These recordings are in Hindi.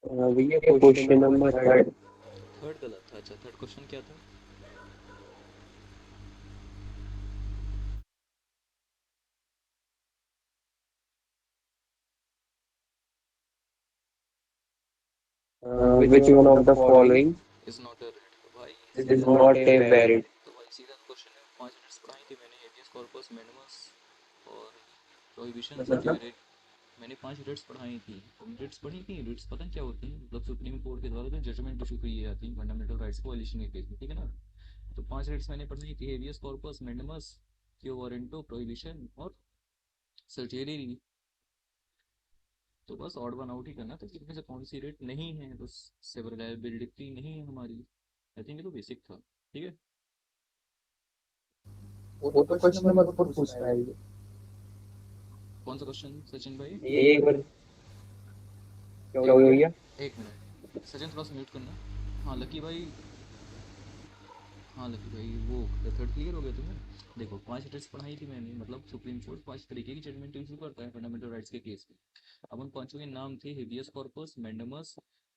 भैया क्वेश्चन नंबर थर्ड। थर्ड गलत था। अच्छा, थर्ड क्वेश्चन क्या था? Which one of the following is not a red. तो भाई इज सीधा, नॉट ए वेरिड। तो भाई सीधा क्वेश्चन है। 5 मिनट्स पढ़ाई थी मैंने, हेबियस कॉर्पस, मैनिमस और प्रोहिबिशन मतलब सर्टिफिकेट। मैंने 5 रिट्स पढ़ाई थी। तुम रिट्स पढ़ी थी? रिट्स पता है क्या होती है? मतलब सुप्रीम कोर्ट के द्वारा जो जजमेंट इशू की जाती है फंडामेंटल राइट्स को वायलेशन के केस में, ठीक है ना? तो 5 रिट्स मैंने पढ़ी थी, हेबियस कॉर्पस, मैनिमस, क्यो वारंटो, प्रोहिबिशन और सर्टेरी। तो बस ऑड वन आउट ही करना था कि इनमें से कौन सी रेट नहीं है, तो सेवरेबिलिटी नहीं है हमारी। आई थिंक ये तो बेसिक था। ठीक है। वो तो क्वेश्चन नंबर 4 पूछ रहा है ये। कौन सा क्वेश्चन सचिन भाई? ये एक बार क्या क्या हुआ हुआ भैया? भैया? एक मिनट सचिन, थोड़ा सा म्यूट करना। हाँ लकी भाई। हाँ लकी भाई, वो थर्ड क्लियर हो गया तुम्हें? देखो 5 रेट्स पढ़ाई थी मैंने, मतलब सुप्रीम कोर्ट 5 तरीके की जजमेंट इशू करता है फंडामेंटल राइट्स के केस में। अब उन पांचों के नाम थे habeas corpus, mandamus,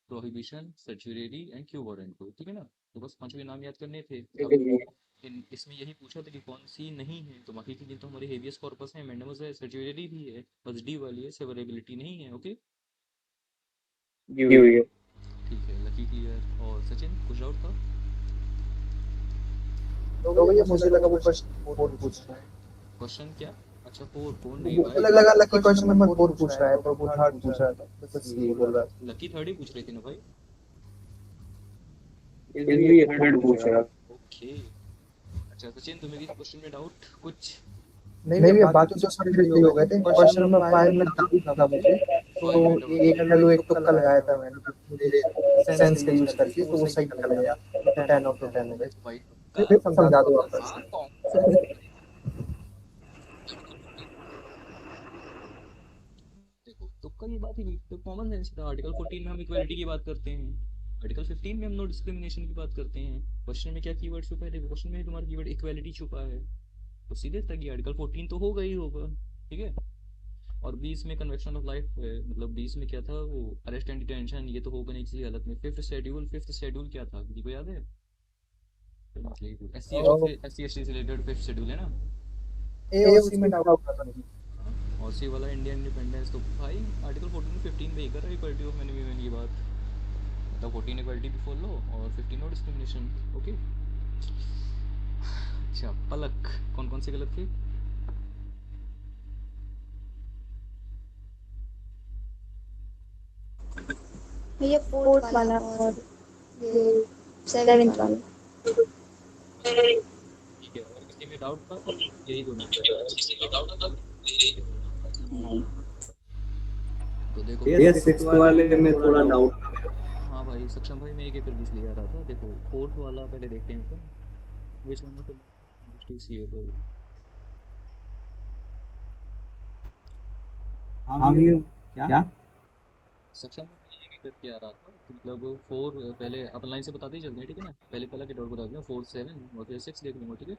prohibition, certiorari and quo warranto, ठीक है ना? तो बस पांचों के नाम याद करने थे। अब इसमें यही पूछा था कि कौन सी नहीं है, तो बाकी के दिन तो हमारे हेबियस कॉर्पस है, मैंडेमस है, सर्चुरेरी भी है, बस डी वाली है सेवरेबिलिटी नहीं है। ओके। जी जी भैया। भैया। ठीक है लकी क्लियर। और सचिन कुछ डाउट था? तो भैया मुझे लगा वो क्वेश्चन 4 पूछ रहा है। क्वेश्चन क्या? अच्छा फोर, फोर नहीं भाई। मुझे लगा लकी क्वेश्चन नंबर 4 पूछ रहा है, पर वो थर्ड पूछ रहा था, बस यही बोल रहा था। लकी थर्ड ही पूछ रहे थे ना भाई? इसलिए थर्ड पूछ रहा। ओके। अच्छा सचिन, तुम्हें किसी क्वेश्चन में डाउट कुछ? नहीं भैया, बाकी तो सब सही हो गए थे। क्वेश्चन नंबर 5 में डाउट था मुझे, तो फाइव में डाउट एक था। हेलो एक तुक्का लगाया था मैंने मेरे सेंस का यूज करके, तो वो सही निकल गया। तो 10 आउट ऑफ 10 हो गए। भाई फिर तुक्का? समझा दो वापस। हाँ कौन सा तुक्का भाई? आर्टिकल 14। देखो तुक्का की बात ही नहीं, तो कॉमन सेंस था। आर्टिकल 14 में हम इक्वालिटी की बात करते हैं, आर्टिकल 15 में हम नो डिस्क्रिमिनेशन की बात करते हैं। क्वेश्चन में क्या कीवर्ड छुपा है? देखो क्वेश्चन में तुम्हारा कीवर्ड इक्वालिटी छुपा है, तो सीधे तक ये आर्टिकल 14 तो होगा ही होगा। ठीक है। और 20 में कन्वेक्शन ऑफ लाइफ, मतलब 20 में क्या था वो, अरेस्ट एंड डिटेंशन, ये तो होगा नहीं किसी हालत में। फिफ्थ शेड्यूल क्या था, किसी को याद है? एस सी एस टी से रिलेटेड फिफ्थ शेड्यूल है ना? एओसी में डाउट था मुझे। हाँ, और सी वाला इंडियन इंडिपेंडेंस। तो भाई आर्टिकल 14 15 पे ही कर रहा है इक्वलिटी ऑफ मैन वीमेन की बात। मतलब 14 इक्वलिटी बिफोर लॉ और 15 नो डिस्क्रिमिनेशन। ओके। अच्छा पलक, कौन कौन से गलत थे? ये फोर्थ वाला और ये सेवेंथ वाला। ठीक है, और किसी में डाउट था? यही दोनों थे। नहीं। तो देखो भैया 6 वाले में थोड़ा डाउट। हाँ भाई सक्षम भाई, मैं एक एक करके इसलिए आ रहा था। देखो फोर्थ वाला पहले देखते हैं अपन, विच वन ऑफ द हाँ भैया। क्या? सक्षम में मैं एक एक करके आ रहा था, तो मतलब फोर पहले अपन लाइन से बताते ही चलते हैं, ठीक है ना? पहले पहला के डाउट बता दें, 4 7 और फिर 6 देख लूंगा, ठीक है?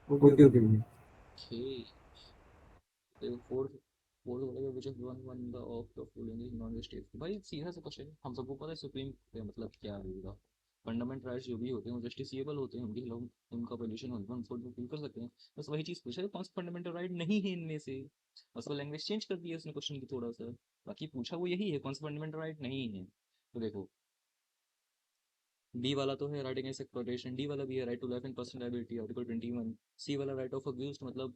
ओके ओके भैया। ओके। देखो फोर्थ, फोर्थ वाला which of one one the of the following non vegetarian. भाई सीधा सा क्वेश्चन है, हम सबको पता है सुप्रीम मतलब क्या होगा। फंडामेंटल राइट्स जो भी होते हैं वो जस्टिसिएबल होते हैं, उनके खिलाफ उनका पोल्यूशन होता है, उनको फुलफिल कर सकते हैं। बस वही चीज़ पूछा है, कौन सा फंडामेंटल राइट नहीं है इनमें से। बस वो लैंग्वेज चेंज कर दिया उसने क्वेश्चन की थोड़ा सा। बाकी पूछा वो यही है, कौन सा फंडामेंटल राइट नहीं है। तो देखो बी वाला तो है राइट अगेंस्ट एक्सप्लॉयटेशन, डी वाला भी है right to life and personal liability article 21, C वाला राइट ऑफ अब्यूज्ड, मतलब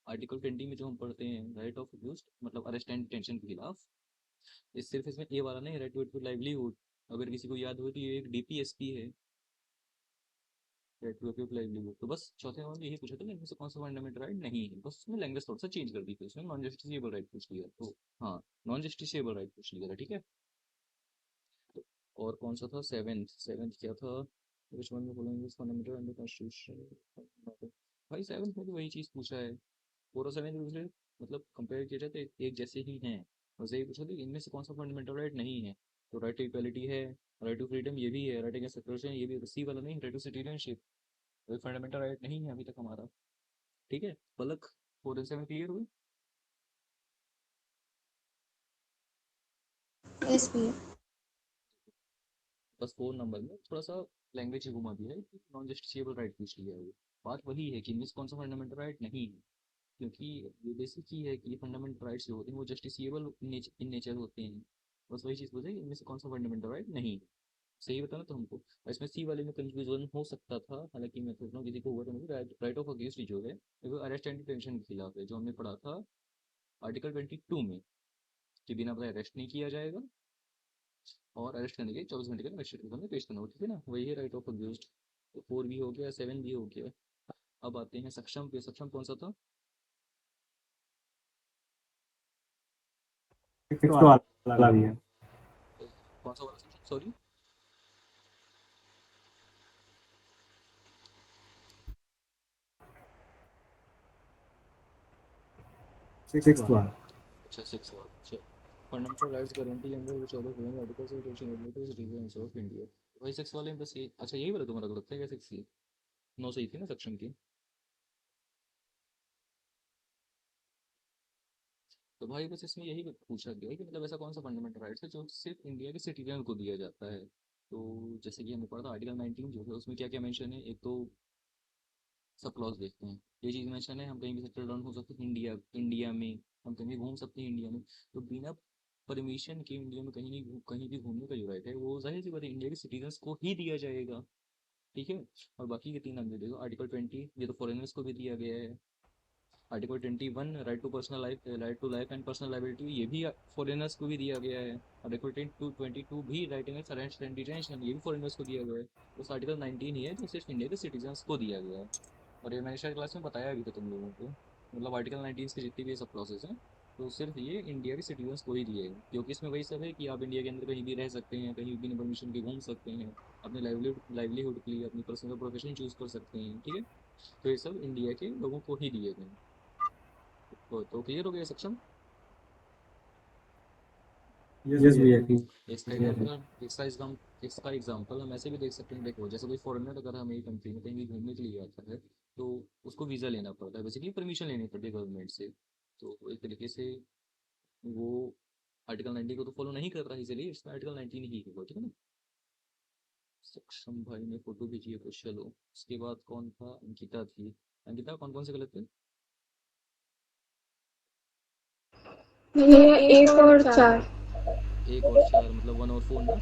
आर्टिकल 20 में जो हम पढ़ते हैं राइट ऑफ अब्यूज्ड मतलब अरेस्ट एंड डिटेंशन के खिलाफ। इस सिर्फ इसमें ए वाला नहीं, राइट टू लाइवलीहुड, अगर किसी को याद हो तो ये एक डीपीएसपी है, राइट टू लाइवलीहुड। तो बस चौथे में यही पूछा था कि इनमें से कौन सा फंडामेंटल राइट नहीं है, बस उसमें लैंग्वेज थोड़ा सा चेंज कर दी थी, उसमें नॉन जस्टिसेबल राइट पूछ लिया। तो हाँ, नॉन जस्टिसेबल राइट पूछ लिया था, ठीक है? तो और कौन सा था? सेवेंथ, सेवेंथ क्या था? Which one following is fundamental under constitution. भाई सेवेंथ में भी वही चीज़ पूछा है, फोर और सेवन दूसरे मतलब कंपेयर किया जाए तो एक जैसे ही हैं। बस यही पूछा था कि इनमें से कौन सा फंडामेंटल राइट नहीं है। तो राइट टू इक्वालिटी है, राइट टू फ्रीडम ये भी है, राइट अगेंस्ट सेपरेशन ये भी, सी वाला नहीं, राइट टू सिटीजनशिप कोई फंडामेंटल राइट नहीं है अभी तक हमारा। ठीक है पलक, 4 और 7 क्लियर हुई? यस भैया। बस 4 नंबर में थोड़ा सा लैंग्वेज ही घुमा दिया है कि नॉन जस्टिसिएबल राइट पूछ लिया है। बात वही है कि इनमें से कौन सा फंडामेंटल राइट नहीं है, क्योंकि ये बेसिक ही है कि फंडामेंटल राइट्स जो होते हैं वो जस्टिसिएबल इन नेचर होते हैं। बस वही चीज़ बोले इनमें से कौन सा फंडामेंटल राइट नहीं है। सही बताना तो हमको, और इसमें सी वाले में कंफ्यूजन हो सकता था, हालांकि मैं सोच रहा हूँ किसी को हुआ तो नहीं। राइट ऑफ अगेंस्ट जो है वो अरेस्ट एंड डिटेंशन के खिलाफ है, जो हमने पढ़ा था आर्टिकल 22 में, कि बिना बताए अरेस्ट नहीं किया जाएगा और अरेस्ट करने के 24 घंटे के मजिस्ट्रेट में पेश करना हो, ठीक है ना। वही है राइट ऑफ अक्यूज्ड। तो 4 भी हो गया, 7 भी हो गया। अब आते हैं सक्षम पे। सक्षम कौन सा था? सिक्स वाला भी है। कौन सा वाला सक्षम, सॉरी? सिक्स वाला। अच्छा 6 वाला। अच्छा, fundamental rights guarantee under which all the following articles of the United citizens of India. वही 6 वाले में बस ये, अच्छा यही वाला तुम्हारा गलत था क्या? 6 ही 9 सही थी ना सक्षम की। तो भाई बस इसमें यही पूछा गया है कि मतलब ऐसा कौन सा फंडामेंटल राइट्स है जो सिर्फ इंडिया के सिटीजन को दिया जाता है। तो जैसे कि हमने पढ़ा था आर्टिकल 19 जो है उसमें क्या क्या मेंशन है। एक तो सब क्लॉज देखते हैं, ये चीज़ मेंशन है हम कहीं भी सेटल डाउन हो सकते हैं इंडिया इंडिया में, हम कहीं भी घूम सकते हैं इंडिया में। तो बिना परमिशन के इंडिया में कहीं भी घूमने का जो राइट है वो जाहिर सी बात है इंडिया के सिटीजन्स को ही दिया जाएगा, ठीक है। और बाकी के 3 आप दे देखो, आर्टिकल 20 ये तो फॉरेनर्स को भी दिया गया है। Article 21 right to life and personal liability, ये भी फॉरेनर्स को भी दिया गया है। आर्टिकल 22 भी right against arrest and detention, ये भी फॉरेनर्स को दिया गया है। बस आर्टिकल 19 ही है जो सिर्फ इंडिया के सिटीजन्स को दिया गया है। और ये मैंने शायद क्लास में बताया भी था तुम लोगों को, मतलब आर्टिकल 19 के जितनी भी सब क्लॉसेस हैं तो सिर्फ ये इंडिया के सिटीजन्स को ही दिए हैं, क्योंकि इसमें वही सब है कि आप इंडिया के अंदर कहीं भी रह सकते हैं, कहीं भी बिना परमिशन के घूम सकते हैं, अपने लाइवलीहुड के लिए अपनी पर्सनल प्रोफेशन चूज कर सकते हैं, ठीक है। तो ये सब इंडिया के लोगों को ही दिए गए हैं। तो क्लियर हो गया सक्षम? यस भैया ठीक। इसका एग्जाम्पल इसका एग्जाम्पल हम ऐसे भी देख सकते हैं। देखो जैसे कोई फॉरेनर अगर हमें कंट्री में कहीं भी घूमने के लिए आता है तो उसको वीज़ा लेना पड़ता है, बेसिकली परमिशन लेनी पड़ती है गवर्नमेंट से। तो एक तरीके से वो आर्टिकल 19 को तो फॉलो नहीं कर रहा है, इसलिए इसमें आर्टिकल 19 ही होगा, ठीक है ना। सक्षम भाई ने फोटो भेजी है तो चलो। उसके बाद कौन था? अंकिता थी। अंकिता कौन कौन से गलत थे? भैया 1 और 4। 1 और 4 मतलब 1 और 4 ना।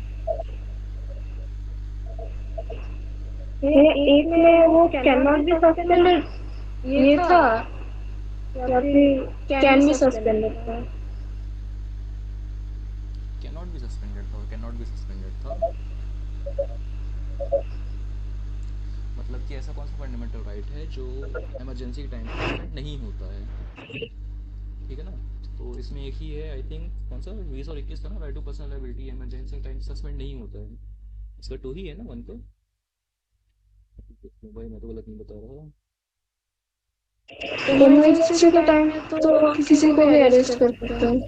भैया 1 में वो कैन नॉट बी सस्पेंडेड ये था, या फिर कैन बी सस्पेंडेड था। कैन नॉट बी सस्पेंडेड था और कैन नॉट बी सस्पेंडेड था। मतलब कि ऐसा कौन सा फंडामेंटल राइट है जो इमरजेंसी के टाइम पे सस्पेंड नहीं होता है, ठीक है ना। तो इसमें एक ही है आई थिंक, कौन सा 20 और 21 था ना, right to personal liability emergency के टाइम सस्पेंड नहीं होता है। इसका 2 ही है ना 1 पे। भाई मैं तो गलत नहीं बता रहा। इमरजेंसी के टाइम में तो किसी को भी अरेस्ट कर सकते हैं।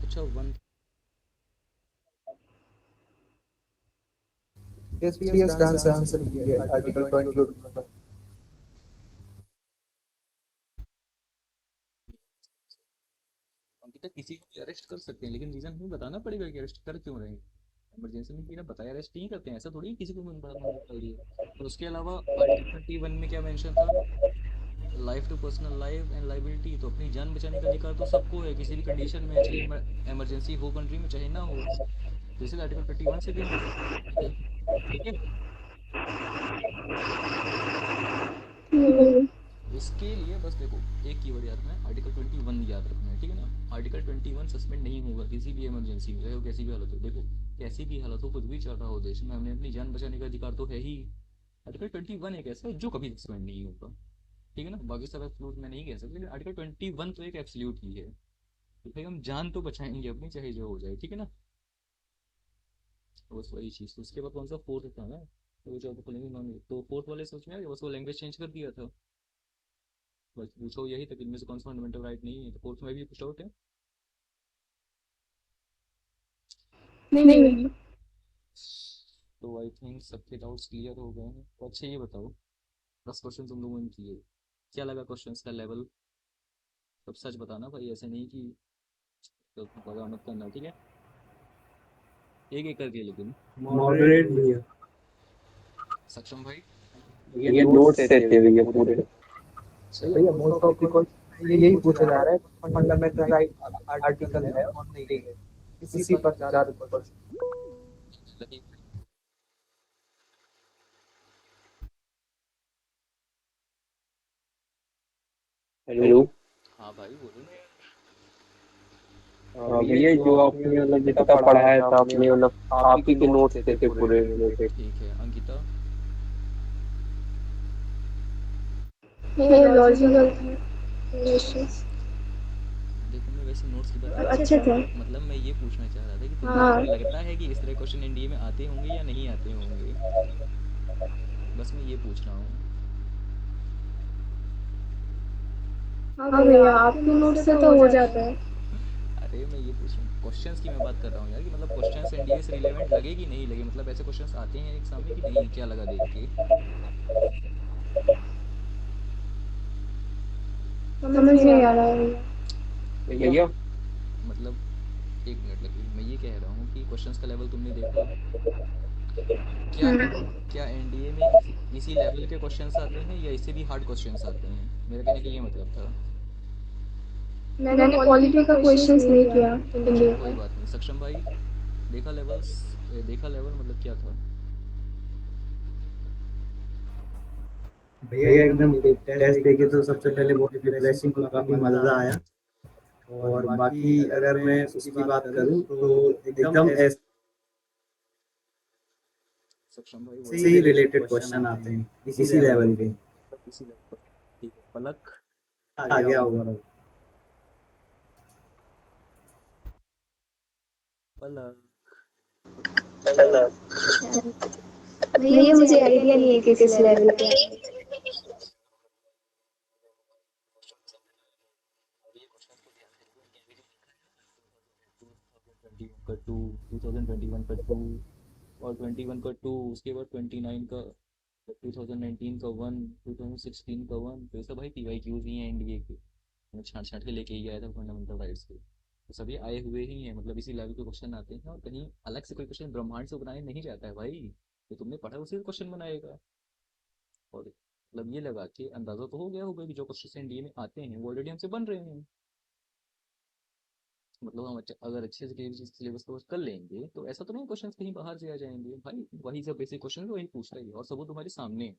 अच्छा 1। यस भैया इसका आंसर ये आर्टिकल 20। अंकिता किसी को भी अरेस्ट कर सकते हैं, लेकिन रीजन हमें बताना पड़ेगा कि अरेस्ट कर क्यों रहे हैं। इमरजेंसी में बिना बताए अरेस्ट नहीं करते हैं, ऐसा थोड़ी किसी को भी बताना चाहिए। और उसके अलावा आर्टिकल 21 में क्या मेंशन था? Life to personal life and liability, तो अपनी जान बचाने का अधिकार तो सबको है किसी भी कंडीशन में, चाहे इमरजेंसी हो कंट्री में चाहे ना हो। तो इसलिए आर्टिकल 21 से भी हम अरेस्ट कर सकते हैं, ठीक है। इसके लिए बस देखो एक कीवर्ड याद रखना है, आर्टिकल 21 याद रखना है, ठीक है ना। आर्टिकल 21 सस्पेंड नहीं होगा किसी भी इमरजेंसी में, चाहे वो कैसी भी हालत हो। देखो कैसी भी हालत हो, कुछ भी चल रहा हो देश में, हमने अपनी जान बचाने का अधिकार तो है ही। आर्टिकल 21 एक ऐसा है जो कभी सस्पेंड नहीं होगा, ठीक है ना। बाकी सब एब्सोल्यूट में नहीं कह सकते, लेकिन आर्टिकल 21 तो एक एब्सोल्यूट ही है। तो भाई हम जान तो बचाएंगे अपनी चाहे जो हो जाए, ठीक है ना। तो बस वही चीज़। तो उसके बाद कौन सा 4 था ना, तो जो खोलेंगे नॉन, तो 4 वाले सोच में बस वो लैंग्वेज चेंज कर दिया था। बस पूछो यही था कि इनमें से कौन सा फंडामेंटल राइट नहीं है। तो 4 में भी कुछ डाउट है? नहीं नहीं। तो आई थिंक सबके डाउट्स क्लियर हो गए हैं। तो अच्छा ये बताओ 10 क्वेश्चन तुम लोगों ने किए, क्या लगा क्वेश्चंस का लेवल? तब सच बताना भाई, ऐसे नहीं कि तो लगा मत करना, ठीक है? एक एक करके लेकिन। मॉडरेट भैया। सक्षम भाई। ये नोट्स रहते हैं भैया पूरे। भैया मोस्ट ऑफ द यही पूछा जा रहा है, फंडामेंटल राइट आर्टिकल है और नहीं है, इसी पर ज्यादा क्वेश्चन। हेलो। हाँ भाई बोलो ना। भैया जो आपने मतलब जितना पढ़ाया था आपने मतलब आप ही के नोट्स थे पूरे रिलेटेड। ठीक है अंकिता। ये लॉजिकल क्वेश्चंस देखो मैं वैसे नोट्स की बात अच्छे थे। मतलब मैं ये पूछना चाह रहा था कि हाँ। तुम्हें लगता है कि इस तरह क्वेश्चन एनडीए में आते होंगे या नहीं आते होंगे, बस मैं ये पूछ रहा हूँ। हाँ भैया आपके नोट से तो हो जाता है। अरे मैं ये पूछ रहा हूँ, क्वेश्चंस की मैं बात कर रहा हूँ यार, कि मतलब क्वेश्चंस एनडीए से रिलेवेंट लगे कि नहीं लगे, मतलब ऐसे क्वेश्चंस आते हैं एग्जाम में कि नहीं, क्या लगा देख के? समझ नहीं आ रहा है भैया। भैया मतलब एक मिनट लगी, मैं ये कह रहा हूँ कि क्वेश्चंस का लेवल तुमने देखा क्या? क्या एनडीए में इसी लेवल के क्वेश्चंस आते हैं या इससे भी हार्ड क्वेश्चंस आते हैं, मेरा कहने का ये मतलब था। मैंने पॉलिटी का क्वेश्चंस नहीं किया अच्छा इंडिया कोई का। बात नहीं। सक्षम भाई देखा लेवल्स, देखा लेवल मतलब क्या था? भैया एकदम टेस्ट देखे तो सबसे पहले बहुत रिफ्रेशिंग और काफी मजा आया। और बाकी अगर मैं उसकी बात करूं तो एकदम ऐसे सक्षम भाई ही वॉइस रिलेटेड क्वेश्चन आते हैं इसी लेवल के। इसी लेवल पर। ठीक है पलक। आ गया होगा। पलक। भैया मुझे आइडिया नहीं है किस लेवल पे है। ये क्वेश्चंस को ध्यान से देखो, इनके भी 2021 का 2, 2021 का 2 और 21 का 2, उसके बाद 29 का, 2019 का 1, 2016 का 1, तो ये सब भाई पीवाईक्यूज ही हैं एनडीए के। मैं छांट छांट के लेके ही आया था फंडामेंटल राइट्स के, तो सभी आए हुए ही हैं, मतलब इसी लेवल के क्वेश्चन आते हैं, और कहीं अलग से कोई क्वेश्चन ब्रह्मांड से बनाया नहीं जाता है भाई, तो तुमने पढ़ा उसी क्वेश्चन बनाएगा। और मतलब ये लगा के अंदाजा तो हो गया होगा कि जो क्वेश्चन एनडीए में आते हैं वो ऑलरेडी हमसे बन रहे हैं, मतलब हम अगर अच्छे से किसी चीज सिलेबस कवर कर लेंगे तो ऐसा तो नहीं क्वेश्चन कहीं बाहर से आ जाएंगे भाई, वही सब बेसिक क्वेश्चन वही पूछ रही है और सब वो तुम्हारे सामने है।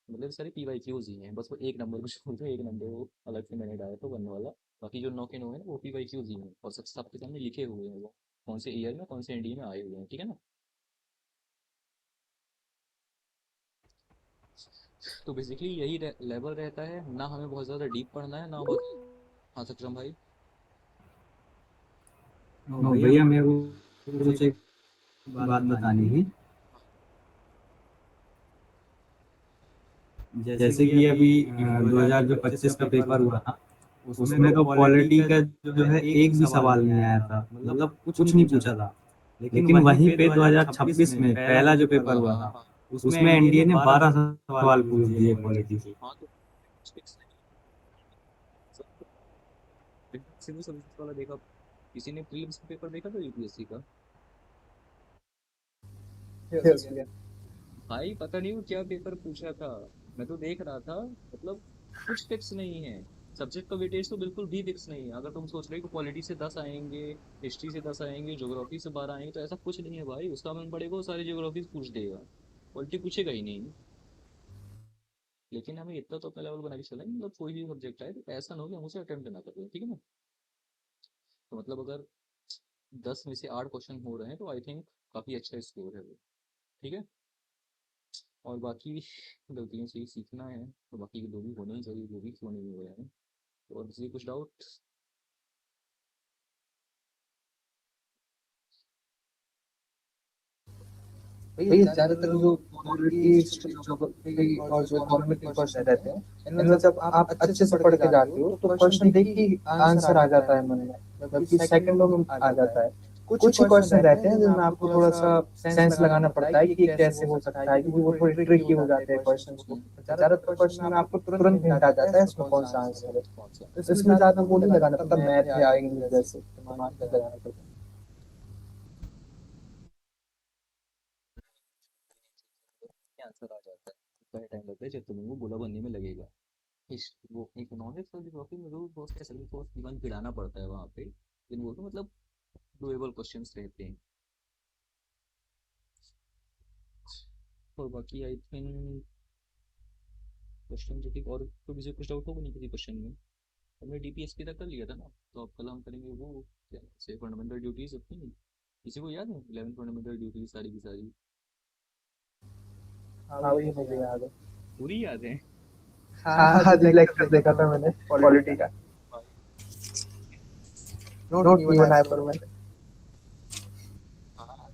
मतलब सारे पीवाईक्यूज ही हैं, बस वो एक नंबर को छोड़ दो, एक नंबर वो अलग से मैंने डाला था बनने वाला, बाकी जो 9 के 9 है ना वो पीवाईक्यूज ही हैं और सब सबके सामने लिखे हुए हैं वो कौन से ईयर में कौन से एनडीए में आए हुए हैं, ठीक है ना? तो बेसिकली यही लेवल रहता है ना, हमें बहुत ज़्यादा डीप पढ़ना है ना बहुत। हाँ सक्षम भाई। भैया मेरे को कुछ एक बात बतानी है। जैसे कि अभी 2025 का पेपर हुआ था, उसमें तो पॉलिटी का जो है एक भी सवाल नहीं आया था, मतलब कुछ नहीं पूछा था। लेकिन वहीं पे 2026 में पहला जो पेपर हुआ था उसमें एनडीए ने 12 सवाल पूछ दिए पॉलिटी से। हाँ तो fix नहीं सब सिविल सर्विसेज वाला देखा, किसी ने प्रीलिम्स का पेपर देखा था यूपीएससी का? भाई पता नहीं वो क्या पेपर पूछा था, मैं तो देख रहा था, मतलब कुछ फिक्स नहीं है। सब्जेक्ट का वेटेज तो बिल्कुल भी फिक्स नहीं है, अगर तुम सोच रहे हो कि पॉलिटी से 10 आएंगे, हिस्ट्री से 10 आएंगे, ज्योग्राफी से 12 आएंगे, तो ऐसा कुछ नहीं है भाई, उसका मन पड़ेगा वो सारी ज्योग्राफी पूछ देगा, पॉलिटी पूछेगा ही नहीं। लेकिन हमें इतना तो अपना लेवल बना के चलेंगे, मतलब कोई भी सब्जेक्ट आए तो ऐसा ना हो कि हम उसे अटेम्प्ट ना करें, ठीक है ना? तो मतलब अगर 10 में से 8 क्वेश्चन हो रहे हैं तो आई थिंक काफ़ी अच्छा स्कोर है वो, ठीक है? और बाकी गलतियों से ही सीखना है, तो बाकी के 2 भी होने ही चाहिए, जो भी क्यों नहीं हुए हैं। तो और किसी को कुछ डाउट? भैया ज्यादातर जो पॉलिटी ज्योग्राफी और जो इकोनॉमिक के क्वेश्चन रहते हैं, इनमें जब आप अच्छे से पढ़ के जाते हो तो क्वेश्चन देख के आंसर आ जाता है मन में, जबकि सेकंडों में आ जाता है। कुछ ही क्वेश्चन रहते हैं जिनमें आपको थोड़ा सा सेंस लगाना पड़ता है कि ये कैसे हो सकता है, क्योंकि वो थोड़े ट्रिकी हो जाते हैं क्वेश्चन को। ज्यादातर क्वेश्चन में आपको तुरंत हिंट आ जाता है इसमें कौन सा आंसर है, कौन सा तो इसमें ज्यादा वो नहीं लगाना पड़ता, मैथ या इंग्लिश जैसे दिमाग नहीं लगाना पड़ता। आंसर आ जाता है, उतना टाइम लगता है जब तुम्हें वो गोला बनने में लगेगा। इस वो एक नॉलेज वाली टॉपिक में जरूर दोस्त के सभी को दिमाग गिराना पड़ता है वहाँ पे, लेकिन वो तो मतलब डुएबल क्वेश्चंस रहते हैं। और बाकी आई थिंक क्वेश्चन जो कि और तो मुझे कुछ डाउट होगा नहीं किसी क्वेश्चन में। हमने डीपीएसपी तक कर लिया था ना, तो अब कल हम करेंगे वो क्या से फंडामेंटल ड्यूटीज अपनी। किसी को याद है 11 फंडामेंटल ड्यूटीज सारी की सारी? हाँ वही मुझे याद है। पूरी याद है? हाँ आज लेक्चर देखा था मैंने पॉलिटी का, नोट इवन आई पर मैं। हाँ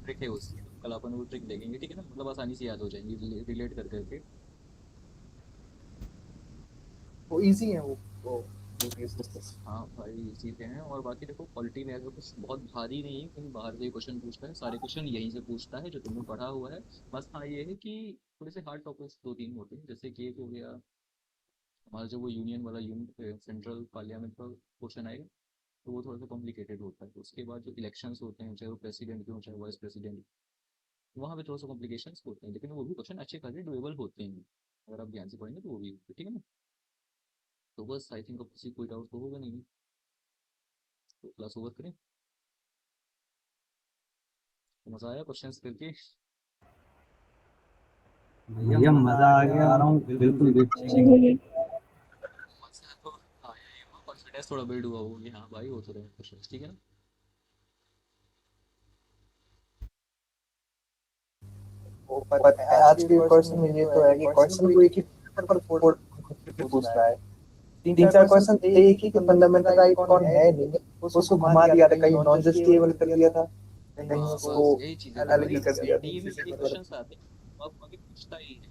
ट्रिक है उसकी, तो कल अपन वो ट्रिक देखेंगे, ठीक है ना, मतलब आसानी से याद हो जाएंगी रिलेट कर करके। वो इजी है वो duties। हाँ भाई इसी पे हैं। और बाकी देखो पॉलिटी में ऐसा कुछ बहुत भारी नहीं है, कहीं बाहर से क्वेश्चन पूछता है, सारे क्वेश्चन यहीं से पूछता है जो तुमने पढ़ा हुआ है। बस हाँ ये है कि थोड़े से हार्ड टॉपिक्स दो तीन होते हैं, जैसे कि एक हो गया हमारा जो वो यूनियन वाला यूनिट सेंट्रल पार्लियामेंट का क्वेश्चन आएगा, तो वो थोड़ा सा कॉम्प्लिकेटेड होता है। उसके बाद जो इलेक्शंस होते हैं, चाहे वो प्रेसिडेंट के हो चाहे वाइस प्रेसिडेंट, वहाँ पे थोड़ा सा कॉम्प्लिकेशंस होते हैं, लेकिन वो भी क्वेश्चन अच्छे खासे डुएबल होते हैं अगर आप ध्यान से पढ़ेंगे तो वो भी होते हैं, ठीक है ना। तो बस आई थिंक अब किसी कोई डाउट तो होगा नहीं, तो क्लास ओवर करें। तो मज़ा आया क्वेश्चंस करके? भैया मजा आ गया, आ रहा हूँ बिल्कुल भी। मज़ा तो आया ही होगा, कॉन्फिडेंस थोड़ा बिल्ड हुआ होगा कि हाँ भाई हो तो रहे क्वेश्चंस, ठीक है ना। आज के क्वेश्चन में ये तो है कि क्वेश्चन को एक ही पेपर पर फोड़ पूछ रहा है। तीन चार क्वेश्चन थे एक ही कि फंडामेंटल राइट कौन है नहीं, उसको घुमा दिया था, कहीं नॉन जस्टिफिकेबल कर दिया था, कहीं हाँ उसको बस यही चीज़ है ना भाई, एलिगेट कर दिया एनडीए में ये था। क्वेश्चंस आते हैं तो आप आगे पूछता ही है।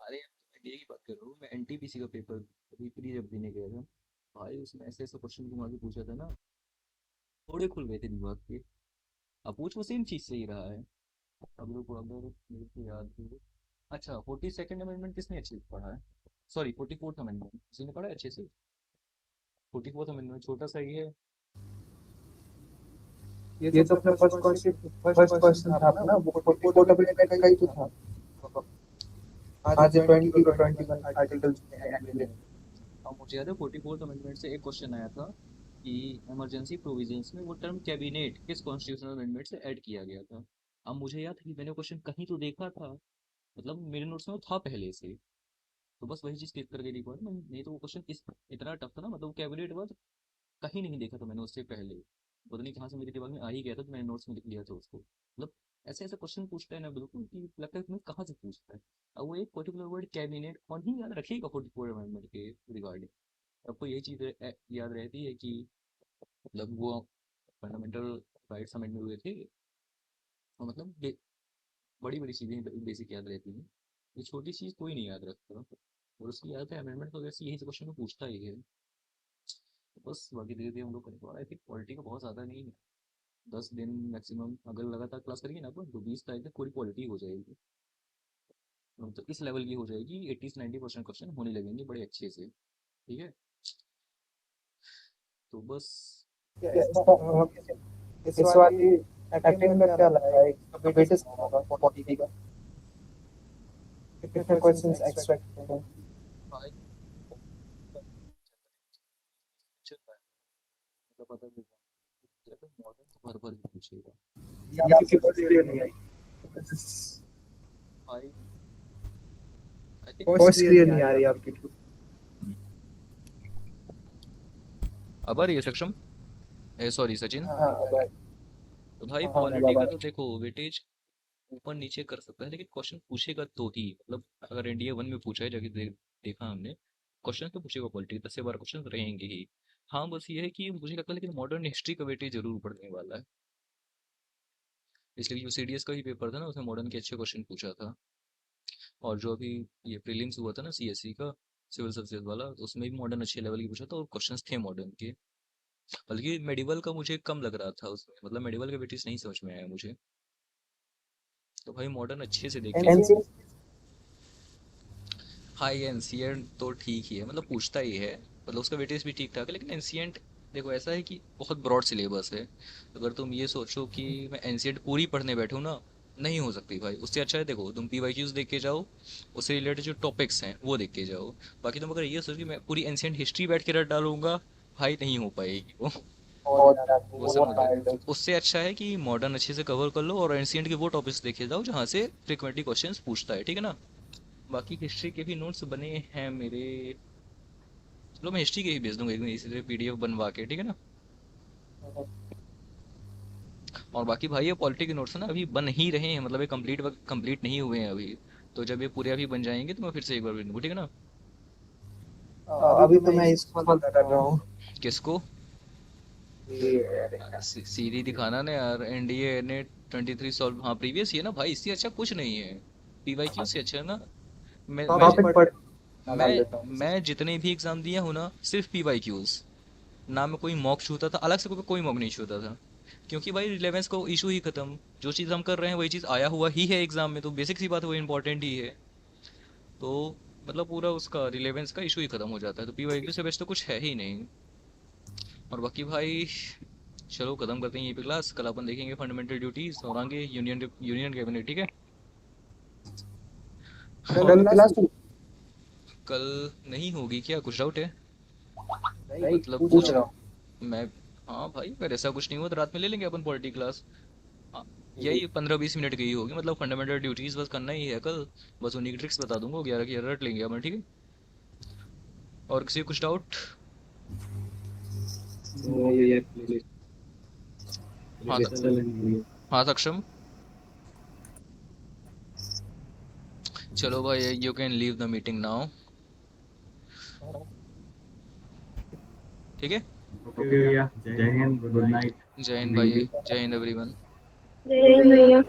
अरे एनडीए की बात कर रहा हूँ मैं, एनटीपीसी का पेपर अभी प्री जब देने गया था भाई, उसमें ऐसे ऐसे क्वेश्चन घुमा के पूछा था ना, थोड़े खुल गए थे दिमाग के। अब पूछ वो सेम चीज़ से ही रहा है। अब रुको अगर मेरे को याद हो, अच्छा 42nd अमेंडमेंट किसने अच्छे से पढ़ा है? सॉरी 44th अमेंडमेंट किसी ने पढ़ा है अच्छे से? 44th अमेंडमेंट छोटा सा ही है। ये तो अपना फर्स्ट क्वेश्चन था ना, वो पोर्टेबिलिटी का ही तो था। आज 20 और 21 आर्टिकल्स हैं। अब मुझे याद है 44th अमेंडमेंट से एक क्वेश्चन आया था कि इमरजेंसी प्रोविजंस में वो टर्म कैबिनेट किस कॉन्स्टिट्यूशनल अमेंडमेंट से ऐड किया गया था। अब मुझे याद है कि मैंने क्वेश्चन कहीं तो देखा था, मतलब मेरे नोट्स में वो था पहले से, तो बस वही चीज़ क्लिक करके देखा था। नहीं तो वो क्वेश्चन इस इतना टफ था ना, मतलब कैबिनेट वर्ड कहीं नहीं देखा था मैंने उससे पहले, पता नहीं कहाँ से मेरे दिमाग में आ ही गया था, तो मैंने नोट्स में लिख लिया था उसको। मतलब ऐसे ऐसे क्वेश्चन पूछता है ना बिल्कुल कि लगता है तुम्हें कहाँ से पूछता है। अब वो एक पर्टिकुलर वर्ड कैबिनेट कौन ही याद रखेगा 44 अमेंडमेंट के रिगार्डिंग। आपको यही चीज़ याद रहती है कि मतलब वो फंडामेंटल राइट्स अमेंडमेंट हुए थे, तो मतलब बड़ी बड़ी चीज़ें बेसिक याद रहती हैं, ये छोटी चीज़ कोई नहीं याद रखता। और उसकी याद है अमेंडमेंट तो वैसे यही क्वेश्चन में पूछता ही है। बस बाकी धीरे धीरे हम लोग करेंगे, और आई थिंक पॉलिटी का बहुत ज़्यादा नहीं है, 10 दिन मैक्सिमम अगर लगातार क्लास करेंगे ना अपन, तो 20 तारीख तक पूरी पॉलिटी हो जाएगी। तो इस लेवल की हो जाएगी, 80 से 90% क्वेश्चन होने लगेंगे बड़े अच्छे से, ठीक है। तो बस इस वाली एक्टिंग का क्या लग रहा है, वेटेज होगा 40 का, कितने क्वेश्चंस एक्सपेक्ट करें? भाई चल रहा है, मतलब पता चल मॉडर्न तो भर भर के पूछेगा या आपकी बात क्लियर नहीं आई, भाई। आई थिंक वॉइस क्लियर नहीं आ रही आपकी। अब आ रही है सक्षम? सॉरी सचिन। हाँ बाय। तो भाई हाँ पॉलिटी का बाय। तो देखो वेटेज ऊपर नीचे कर सकता है, लेकिन क्वेश्चन पूछेगा तो ही, मतलब अगर इंडिया वन में पूछा है जगह देखा हमने, क्वेश्चन तो पूछेगा पॉलिटी 10 से 12 क्वेश्चन रहेंगे ही। हाँ बस ये है कि मुझे लगता है लेकिन मॉडर्न हिस्ट्री का वेटेज जरूर बढ़ने वाला है, इसलिए जो सीडीएस का ही पेपर था ना उसमें मॉडर्न के अच्छे क्वेश्चन पूछा था। और जो अभी ये प्रीलिम्स हुआ था ना सीएससी का, सिविल सर्विसेज वाला, तो उसमें भी मॉडर्न अच्छे लेवल की पूछा था और क्वेश्चंस थे मॉडर्न के। बल्कि मेडिवल का मुझे कम लग रहा था उसमें, मतलब मेडिवल के वेटेज नहीं समझ में आया मुझे। तो भाई मॉडर्न अच्छे से देख के, एनसीएंट हाँ ये एंशियंट तो ठीक ही है, मतलब पूछता ही है, मतलब उसका वेटेज भी ठीक ठाक है, लेकिन एंशियंट देखो ऐसा है कि बहुत ब्रॉड सिलेबस है। अगर तुम ये सोचो कि मैं एंशियंट पूरी पढ़ने बैठूँ ना, नहीं हो सकती भाई। उससे अच्छा है देखो तुम पीवाईक्यूज देख के जाओ, उससे रिलेटेड जो टॉपिक्स हैं वो देख के जाओ। बाकी तुम अगर ये सोचो कि मैं पूरी एंशियंट हिस्ट्री बैठ के रट डालूंगा, भाई नहीं हो पाएगी वो। और वो बहुत समझ हार्ड गए। उससे अच्छा है कि मॉडर्न अच्छे से कवर कर लो और एंशियंट के वो टॉपिक्स देखे जाओ जहाँ से फ्रिक्वेंटली क्वेश्चंस पूछता है, ठीक है ना। बाकी हिस्ट्री के भी नोट्स बने हैं मेरे, चलो मैं हिस्ट्री के ही भेज दूंगा एक दिन इसी तरह पीडीएफ बनवा के, ठीक है ना। और बाकी भाई ये पॉलिटी के नोट्स ना अभी बन ही रहे हैं, मतलब ये कंप्लीट नहीं हुए हैं अभी। तो जब ये पूरे अभी बन जाएंगे तो मैं फिर से एक बार भेज दूंगा, ठीक है ना। अभी तो मैं इसको फॉलो कर रहा हूँ। किसको? ये सीरी दिखाना ना यार, एनडीए ने 23 सॉल्व, हाँ प्रीवियस ये ना भाई, इससे अच्छा कुछ नहीं है। पीवाईक्यू से अच्छा है ना। मैं टॉपिक पढ़ डाल देता हूँ। मैं जितने भी एग्जाम दिए हूँ ना, सिर्फ पीवाईक्यूज, ना मैं कोई मॉक छूता था अलग से, कोई मॉक नहीं छूता था। क्योंकि भाई रिलेवेंस को इशू ही खत्म, जो चीज़ हम कर रहे हैं वही चीज़ आया हुआ ही है एग्जाम में, तो बेसिक सी बात है वो इंपॉर्टेंट ही है। तो मतलब पूरा उसका रिलेवेंस का इशू ही खत्म हो जाता है, तो पीवाईक्यू से बेस्ट तो कुछ है ही नहीं। और बाकी भाई चलो खत्म करते हैं यहीं पे क्लास, कल अपन देखेंगे फंडामेंटल ड्यूटीज और आगे यूनियन कैबिनेट, ठीक है। और कल क्लास कल नहीं होगी क्या, कुछ डाउट है? नहीं मतलब पूछ रहा हूँ। मैं, हाँ भाई अगर ऐसा कुछ नहीं हुआ तो रात में ले लेंगे अपन पॉलिटी क्लास। हाँ, यही 15-20 मिनट की ही होगी, मतलब फंडामेंटल ड्यूटीज बस करना ही है कल। बस उन्हीं की ट्रिक्स बता दूंगा, 11 की रट लेंगे अपन, ठीक है। और किसी को कुछ डाउट? नो भैया प्लीज, हाँ अच्छा लगेगा। हाँ सक्षम, चलो भाई you can leave the meeting now, ठीक है। ओके भैया, जय हिंद, गुड नाइट। जय हिंद भाई, जय हिंद एवरीवन। जय हिंद भैया।